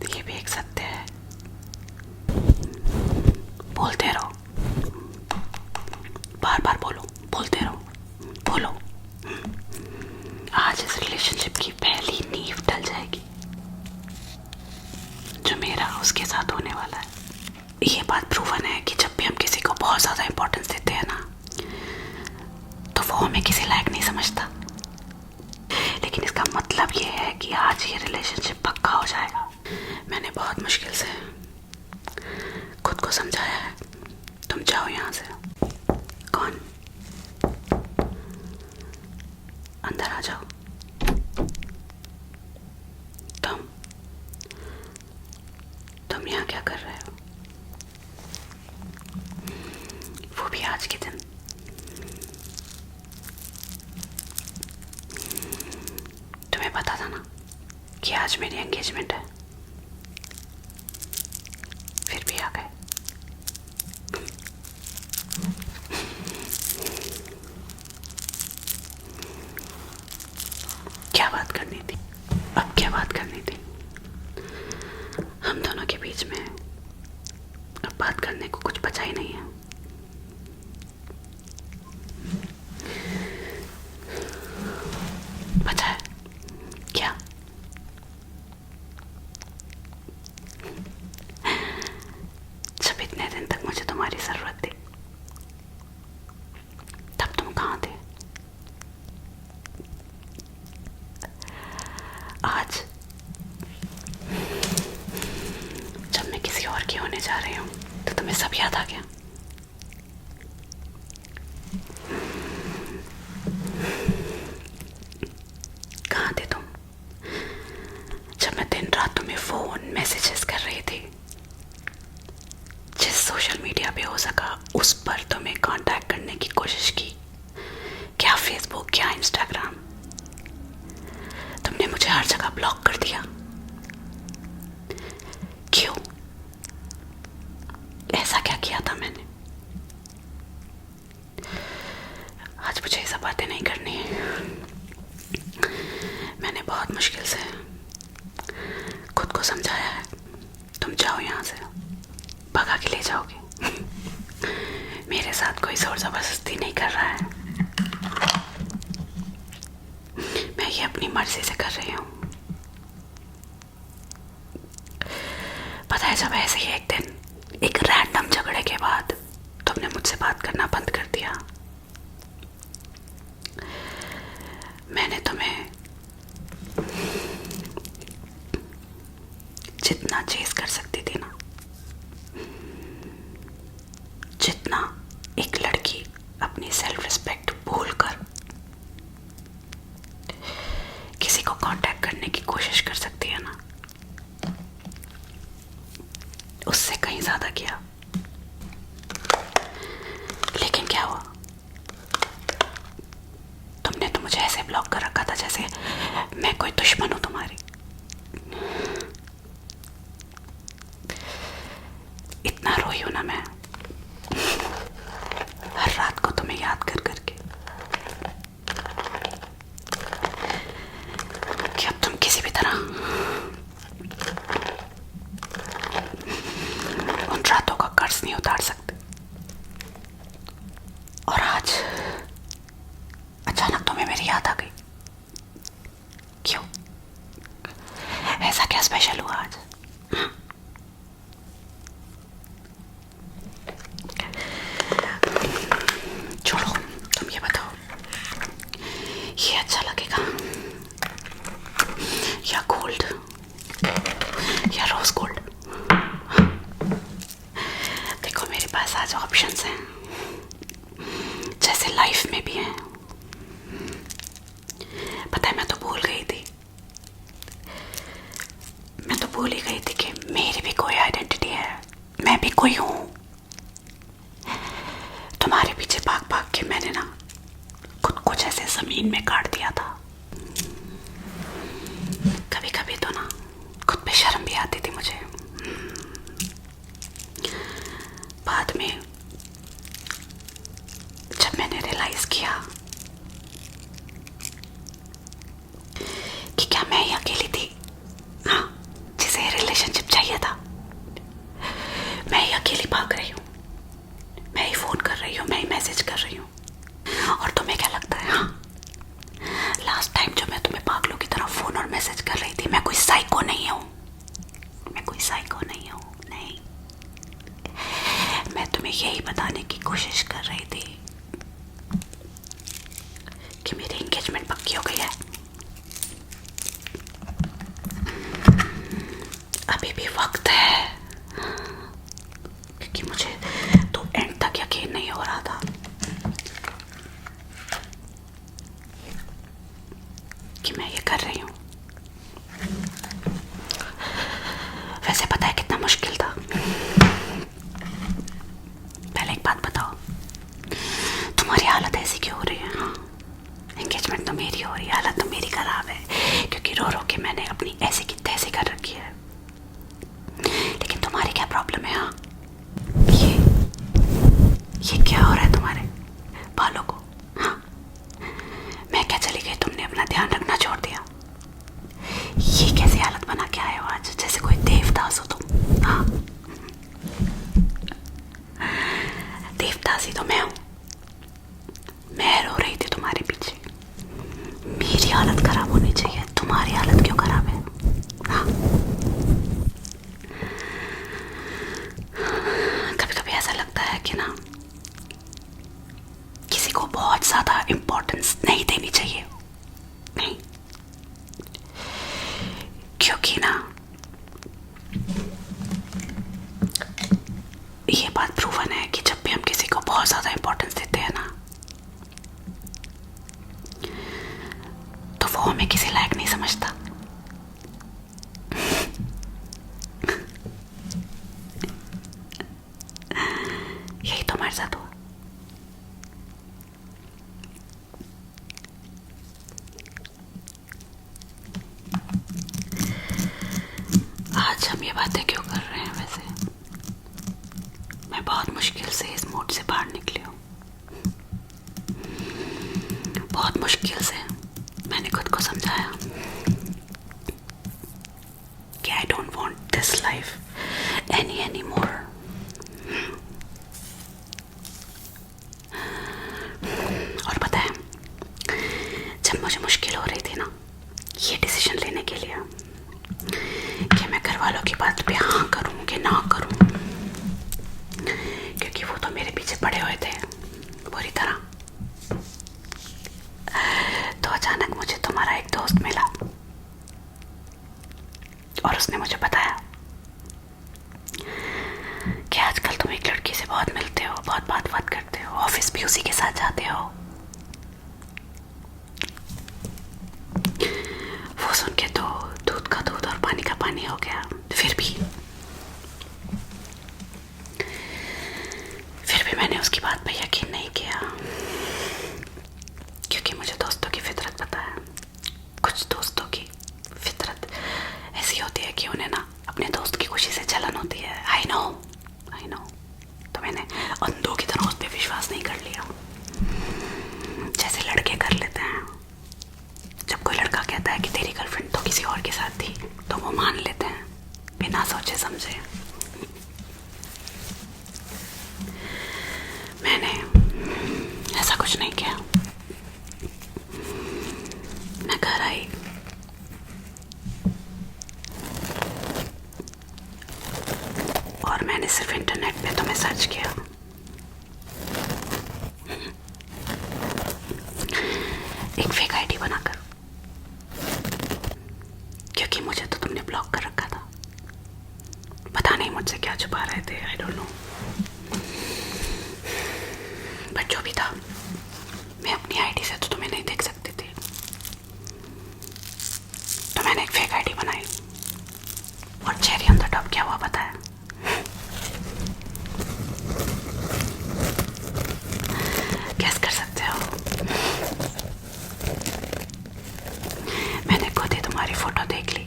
ये भी एक सत्य है। बोलते रहो, बार बार बोलो, बोलते रहो, बोलो। आज इस रिलेशनशिप की पहली नींव डल जाएगी जो मेरा उसके साथ होने वाला है। ये बात प्रूवन है कि जब भी हम किसी को बहुत ज़्यादा इंपॉर्टेंस देते हैं ना, तो वो हमें किसी लायक नहीं समझता। लेकिन इसका मतलब ये है कि आज ये रिलेशनशिप पक्का हो जाएगा। मैंने बहुत मुश्किल से खुद को समझाया है। तुम जाओ यहाँ से। कौन? अंदर आ जाओ। तुम यहाँ क्या कर रहे हो? वो भी आज के दिन। तुम्हें पता था ना कि आज मेरी एंगेजमेंट है, फिर भी आ गए। क्या बात करनी थी? अब क्या बात करनी थी? हम दोनों के बीच में अब बात करने को कुछ बचा ही नहीं है। बचा है क्या? जब इतने दिन तक मुझे तुम्हारी जरूरत थी, तब तुम कहाँ थे? आज जब मैं किसी और की होने जा रही हूँ, तो तुम्हें सब याद आ गया। कहाँ थे तुम जब मैं दिन रात तुम्हें फोन मैसेजेस कर रही थी? जिस सोशल मीडिया पे हो सका उस पर तुम्हें कांटेक्ट करने की कोशिश की। क्या फेसबुक, क्या इंस्टाग्राम। तुमने मुझे हर जगह ब्लॉक कर दिया। क्यों? ऐसा क्या किया था मैंने? आज मुझे ये सब बातें नहीं करनी है। मैंने बहुत मुश्किल से खुद को समझाया है। तुम जाओ यहाँ से। भगा के ले जाओगे। मेरे साथ कोई जोर जबरदस्ती नहीं कर रहा है। मैं ये अपनी मर्जी से कर रही हूँ। पता है, जब ऐसे ही एक दिन एक रैंडम झगड़े के बाद तुमने मुझसे बात करना बंद कर दिया, मैंने तुम्हें जितना चेज कर सकती थी ना, जितना एक लड़की अपनी सेल्फ रिस्पेक्ट भूलकर किसी को कांटेक्ट करने की कोशिश कर सकती है ना, उससे कहीं ज्यादा किया। लेकिन क्या हुआ? तुमने तो मुझे ऐसे ब्लॉक कर रखा था जैसे मैं कोई दुश्मन हूं तुम्हारी। इतना रोई हूं ना मैं हर रात को तुम्हें याद कर करके कि अब तुम किसी भी तरह उन रातों का कर्ज नहीं उतार सकते। और आज अचानक तुम्हें मेरी याद आ गई। क्यों? ऐसा क्या स्पेशल हुआ आज? छोड़ो, तुम ये बताओ, ये अच्छा लगेगा या गोल्ड या रोज गोल्ड? देखो, मेरे पास आज ऑप्शंस हैं, जैसे लाइफ में भी हैं। पता है, मैं तो भूल गई थी कि मेरी भी कोई आइडेंटिटी है। मैं भी कोई हूं। तुम्हारे पीछे भाग भाग के मैंने ना खुद को जैसे जमीन में काट दिया था। कभी कभी तो ना खुद पे शर्म भी आती थी मुझे। बाद में जब मैंने रियलाइज किया कि क्या मैं ही अकेली थी, हाँ, जिसे रिलेशनशिप चाहिए था। मैं ही अकेली भाग रही हूँ, मैं ही फोन कर रही हूँ, मैं ही मैसेज कर रही हूँ। और तुम्हें क्या लगता है? हाँ, लास्ट टाइम जो मैं तुम्हें पागलों की तरह फोन और मैसेज कर रही थी, मैं कोई साइको नहीं हूँ, मैं कोई साइको नहीं हूँ, नहीं। मैं तुम्हें यही बताने की कोशिश कर रही थी कि मेरी एंगेजमेंट पक्की हो गई है। अभी भी वक्त है, क्योंकि मुझे तो एंड तक यकीन नहीं हो रहा था कि मैं ये कर रही हूँ। वैसे पता है कितना मुश्किल था? पहले एक बात बताओ, तुम्हारी हालत ऐसी क्यों हो रही है? हाँ, एंगेजमेंट तो मेरी हो रही है, हालत तो मेरी खराब है, क्योंकि रो रो के मैंने अपनी ऐसी की तैसी कर रखी है। लेकिन तुम्हारी क्या प्रॉब्लम है? हाँ, ये क्या हो रहा है तुम्हारे बालों को? हाँ, मैं क्या चली गई, तुमने अपना ध्यान रखना छोड़ दिया? ये कैसी हालत बना के आए हो आज, जैसे कोई देवदास हो तुम। हाँ, देवदास ही तो मैं हूँ। मैं रो रही थी तुम्हारे पीछे। मेरी हालत खराब होनी चाहिए, तुम्हारी हालत क्यों खराब है? हाँ, कभी कभी ऐसा लगता है कि ना, किसी को बहुत ज्यादा इम्पोर्टेंस नहीं देनी चाहिए। नहीं, क्योंकि ना ये बात प्रूवन है कि जब भी हम किसी को बहुत ज्यादा इम्पोर्टेंस देते हैं ना, तो वो हमें किसी लायक नहीं समझता। यही तो हमारे साथ हुआ। आज हम ये बातें क्यों कर रहे हैं? वैसे मैं बहुत मुश्किल से इस मोड से बाहर निकली हूँ, बहुत मुश्किल से। मैंने खुद को समझाया कि I don't want this life any more. और पता है, जब मुझे मुश्किल हो रही थी ना ये डिसीजन लेने के लिए कि मैं घर वालों की बात पे हाँ करूँ कि ना करूँ, क्योंकि वो तो मेरे पीछे पड़े हुए थे बुरी तरह, तो अचानक मुझे तुम्हारा एक दोस्त मिला और उसने मुझे बताया कि आजकल तुम एक लड़की से बहुत मिलते हो, बहुत बात करते हो, ऑफिस भी उसी के साथ जाते हो। वो सुन के तो दूध का दूध और पानी का पानी हो गया। फिर भी मैंने उसकी बात पे यकीन नहीं किया, क्योंकि मुझे दोस्तों की फितरत पता है। कुछ दोस्तों की फितरत ऐसी होती है कि उन्हें ना अपने दोस्त की खुशी से जलन होती है। आई नो, तो मैंने अंधों की तरह उस पर विश्वास नहीं कर लिया, जैसे लड़के कर लेते हैं। जब कोई लड़का कहता है कि तेरी गर्लफ्रेंड तो किसी और के साथ थी, तो वो मान लेते हैं बिना सोचे समझे। मैंने ऐसा कुछ नहीं किया। मैं घर आई, और मैंने सिर्फ इंटरनेट पे तुम्हें सर्च किया। एक फेक आईडी बनाकर, क्योंकि मुझे तो तुमने ब्लॉक कर रखा था। पता नहीं मुझसे क्या छुपा रहे थे, आई डोंट नो, बट जो भी था, मैं अपनी आईडी से तो तुम्हें नहीं देख सकती थी, तो मैंने एक फेक आईडी बनाई। और चेरी ऑन द टॉप क्या हुआ पता है? कैस कर सकते हो? मैंने खुद ही तुम्हारी फोटो देख ली,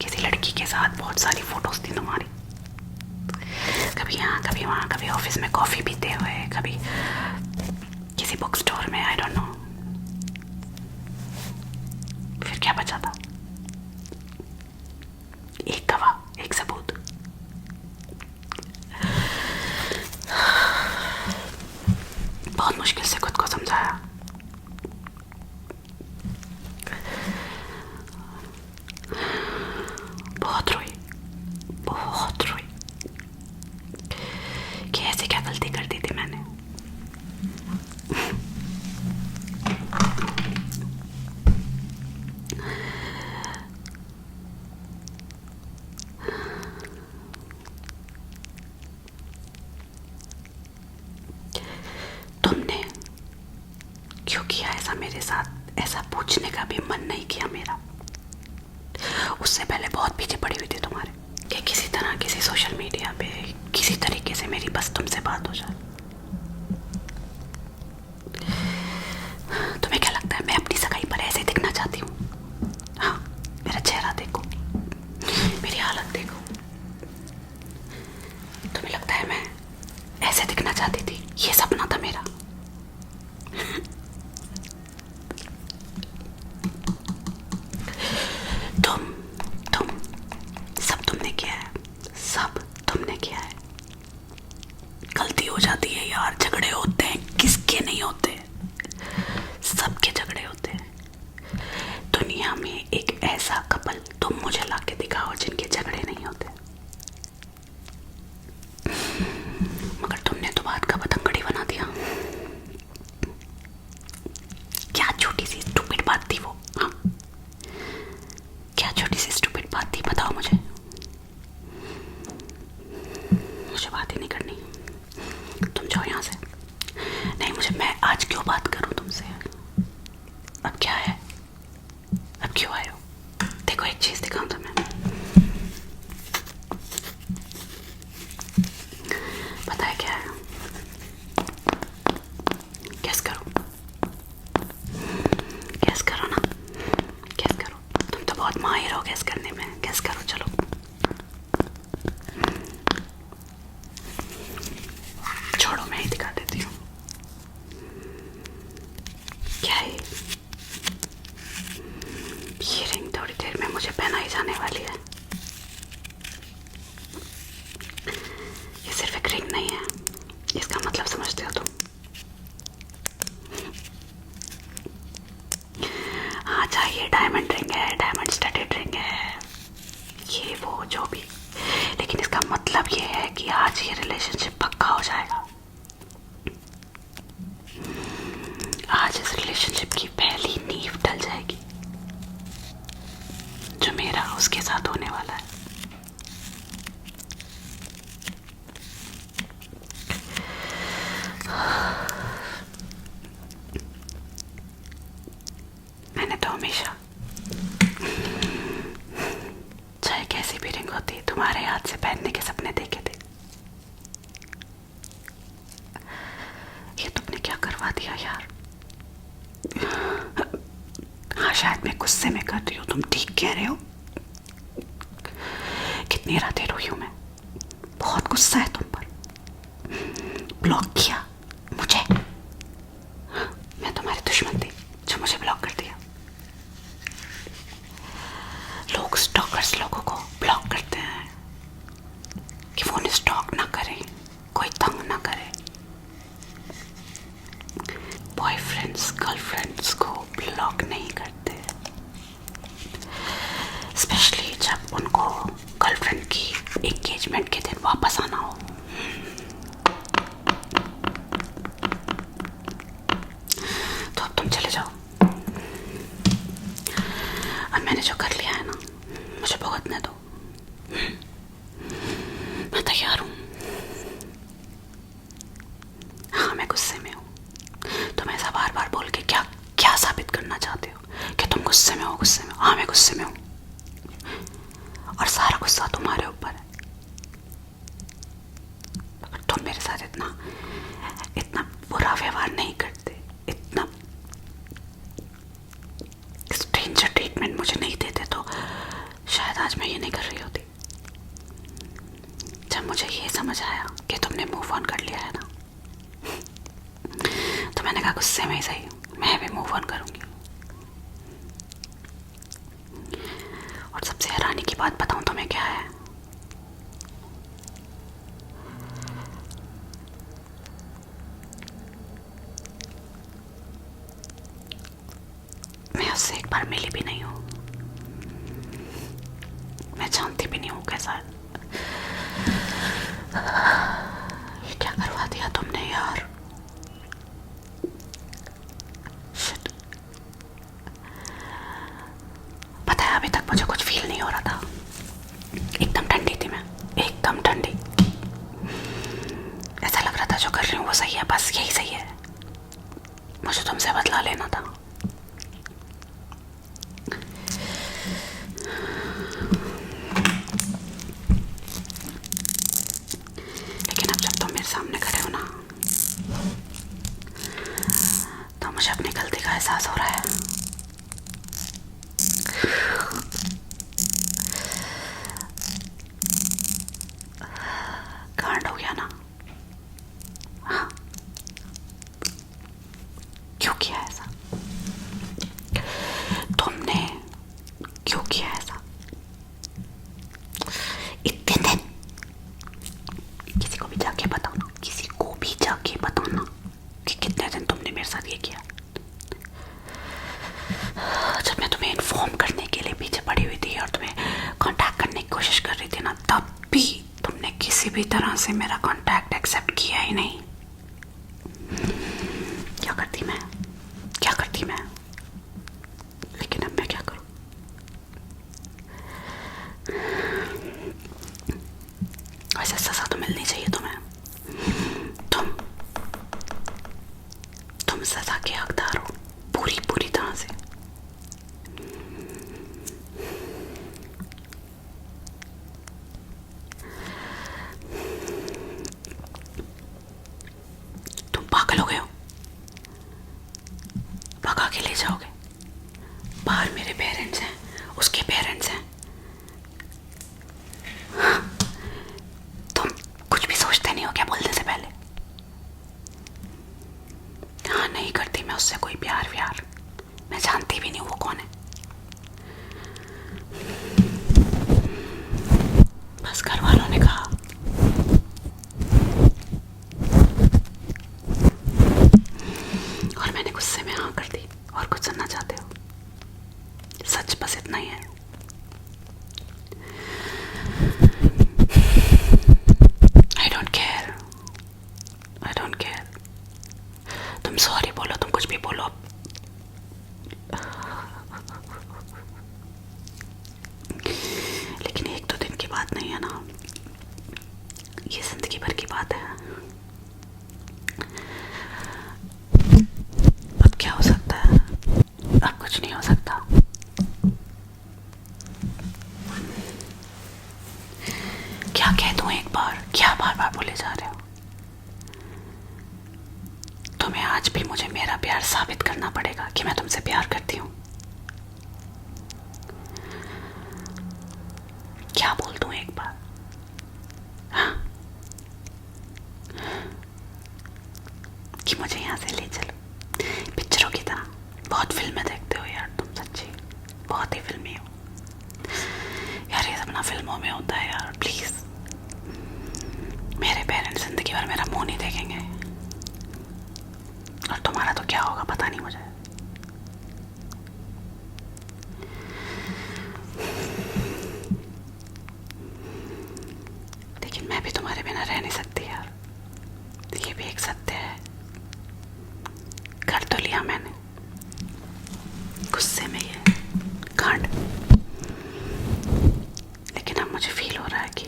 किसी लड़की के साथ बहुत सारी फोटोज थी तुम्हारी, कभी यहाँ कभी वहाँ, कभी ऑफिस में कॉफी पीते हुए, कभी किसी बुक स्टोर में, आई डोंट नो। फिर क्या बचा था? एक तुम्हारे साथ ऐसा पूछने का भी मन नहीं किया मेरा। उससे पहले बहुत पीछे पड़ी हुई थी तुम्हारे कि किसी तरह किसी सोशल मीडिया पे किसी तरीके से मेरी बस तुमसे बात हो जाए। तुम्हें क्या लगता है मैं अपनी सगाई पर ऐसे दिखना चाहती हूँ? हाँ, मेरा चेहरा देखो, मेरी हालत देखो। तुम्हें लगता है मैं ऐसे दिखना चाहती थी? ये सपना था मेरा। तुम सब तुमने किया है, सब तुमने किया है। गलती हो जाती है यार, झगड़े होते हैं, किसके नहीं होते? सबके झगड़े होते हैं। दुनिया में एक ऐसा कपल तुम मुझे लाके दिखाओ जिनके झगड़े नहीं होते। मगर तुमने तो बात का पतंगड़ी बना दिया। क्या छोटी सी स्टूपिड बात थी वो? हाँ, क्या छोटी सी स्टूपिड बात थी, बताओ मुझे बात ही नहीं करनी। तुम जाओ यहाँ से। नहीं, मुझे, मैं आज क्यों बात करूं तुमसे? अब क्या है? अब क्यों आए हो? देखो एक चीज दिखाऊं तुम्हें। पता है क्या है? गेस करो, गेस करो ना, गेस करो। तुम तो बहुत माहिर हो गेस करने में। गेस करो, चलो। छोड़ो, मैं ही दिखा देती हूँ। क्या है ये रिंग? थोड़ी देर में मुझे पहनाई जाने वाली है। ये सिर्फ एक रिंग नहीं है, इसका मतलब समझते हो तुम? हाँ, चाहिए डायमंड रिंग है, डायमंड स्टडेड रिंग है, ये वो जो भी, लेकिन इसका मतलब ये है कि आज ये रिलेशनशिप पक्का हो जाएगा। आज इस रिलेशनशिप की पहली नींव डल जाएगी जो मेरा उसके साथ होने वाला है। मैंने तो हमेशा, चाहे कैसी भी रिंग होती, तुम्हारे हाथ से पहनने के सपने देखे थे। ये तुमने क्या करवा दिया यार? हाँ, शायद मैं गुस्से में कर रही हूँ, तुम ठीक कह रहे हो। कितनी रातें रोई हूँ मैं, बहुत गुस्सा है तुम पर। ब्लॉक किया मुझे, मैं तुम्हारी दुश्मन थी जो मुझे ब्लॉक कर दिया। लोग स्टॉकर्स लोगों को ब्लॉक करते हैं कि वो उन्हें स्टॉक ना करें, कोई तंग ना करे। बॉयफ्रेंड्स गर्लफ्रेंड्स को ब्लॉक नहीं करते, स्पेशली जब उनको गर्लफ्रेंड की एंगेजमेंट के दिन वापस आना हो। तो अब तुम चले जाओ। अब मैंने जो कर लिया है ना, मुझे भुगतने दो। मैं तैयार हूँ। हाँ, मैं गुस्से में हूँ। तुम ऐसा बार बार बोल के क्या क्या साबित करना चाहते हो कि तुम गुस्से में हो? गुस्से में? हाँ, मैं गुस्से में हूँ, और सारा गुस्सा तुम्हारे ऊपर है। तुम मेरे साथ इतना इतना बुरा व्यवहार नहीं करते, इतना स्ट्रेंजर ट्रीटमेंट मुझे नहीं देते, तो शायद आज मैं ये नहीं कर रही होती। जब मुझे ये समझ आया कि तुमने मूव ऑन कर लिया है ना, तो मैंने कहा गुस्से में ही सही, मैं भी मूव ऑन करूंगी। और सबसे हैरानी की बात बताऊं तुम्हें क्या है? मैं उससे एक बार मिली भी नहीं हूं, मैं जानती भी नहीं हूं कैसा है। ये क्या करवा दिया तुमने यार? Shit. पता है, अभी तक मुझे कुछ फील नहीं हो रहा था। एकदम ठंडी थी मैं, एकदम ठंडी। ऐसा लग रहा था जो कर रही हूँ वो सही है, बस यही सही है। मुझे तुमसे बदला लेना था। सामने खड़े हो ना, तो मुझे अपनी गलती का एहसास हो रहा है। कांड हो गया ना। हाँ, क्यों किया ऐसा? तुमने क्यों किया ऐसा? इतने दिन किसी को भी जाके बताओ ना, किसी को भी जाके बताओ ना कि कितने दिन तुमने मेरे साथ ये किया। जब मैं तुम्हें इन्फॉर्म करने के लिए पीछे पड़ी हुई थी और तुम्हें कांटेक्ट करने की कोशिश कर रही थी ना, तब भी तुमने किसी भी तरह से मेरा कांटेक्ट एक्सेप्ट किया ही नहीं। क्या करती मैं, क्या करती मैं? लेकिन अब मैं क्या करूं? वैसे सजा तो मिलनी चाहिए तुम्हें। तुम सजा के हकदार हो, पूरी पूरी तरह से। तुम पागल हो गए हो, भगा के ले जाओगे। बाहर मेरे पेरेंट्स हैं, उसके पेरेंट्स हैं। तुम कुछ भी सोचते नहीं हो क्या बोलने से पहले? हाँ, नहीं करती मैं उससे कोई प्यार व्यार, मैं जानती भी नहीं वो कौन है। बस घर वालों ने कहा। और मैंने गुस्से में हाँ कर दी। और कुछ सुनना चाहते हो? सच बस इतना ही है। I don't care, I don't care. तुम सॉरी बोलो, तुम कुछ भी बोलो। लेकिन एक दो दिन की बात नहीं है ना, ये जिंदगी भर की बात है। अब क्या हो सकता है? अब कुछ नहीं हो सकता। क्या कह दूं एक बार? क्या बार बार बोले जा रहे हो? तुम्हें आज भी मुझे मेरा प्यार साबित करना पड़ेगा कि मैं तुमसे प्यार करती हूँ। क्या बोल दूं एक बार? हाँ, कि मुझे यहाँ से ले चलो पिक्चरों की तरह। बहुत फिल्में देखते हो यार तुम, सच्ची बहुत ही फिल्मी हो यार। ये सब ना फिल्मों में होता है यार, प्लीज। मेरे पेरेंट्स जिंदगी भर मेरा मुंह नहीं देखेंगे, और तुम्हारा तो क्या होगा पता नहीं मुझे। लेकिन मैं भी तुम्हारे बिना रह नहीं सकती यार, ये भी एक सत्य है। कर तो लिया मैंने गुस्से में ये कांड, लेकिन अब मुझे फील हो रहा है कि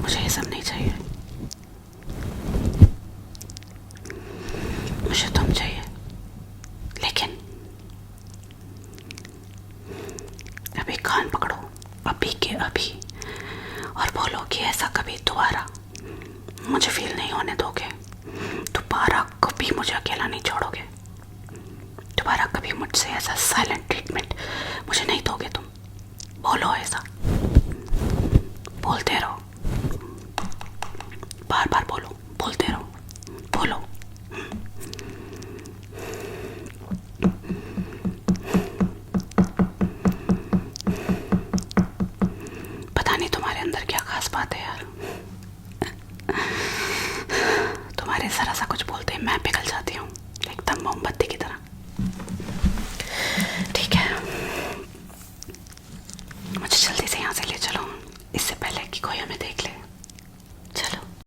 मुझे ये सब नहीं चाहिए। मुझे तुम चाहिए, लेकिन अभी कान पकड़ो, अभी के अभी, और बोलो कि ऐसा कभी दोबारा मुझे फील नहीं होने दोगे। दोबारा कभी मुझे अकेला नहीं छोड़ोगे। दोबारा कभी मुझसे ऐसा साइलेंट ट्रीटमेंट मुझे नहीं दोगे तुम। बोलो ऐसा, बोलते रहो, बार बार बोलो, बोलते रहो, बोलो। पता नहीं तुम्हारे अंदर क्या खास बात है यार, तुम्हारे जरा सा कुछ बोलते ही मैं पिघल जाती हूँ एकदम मोमबत्ती की तरह।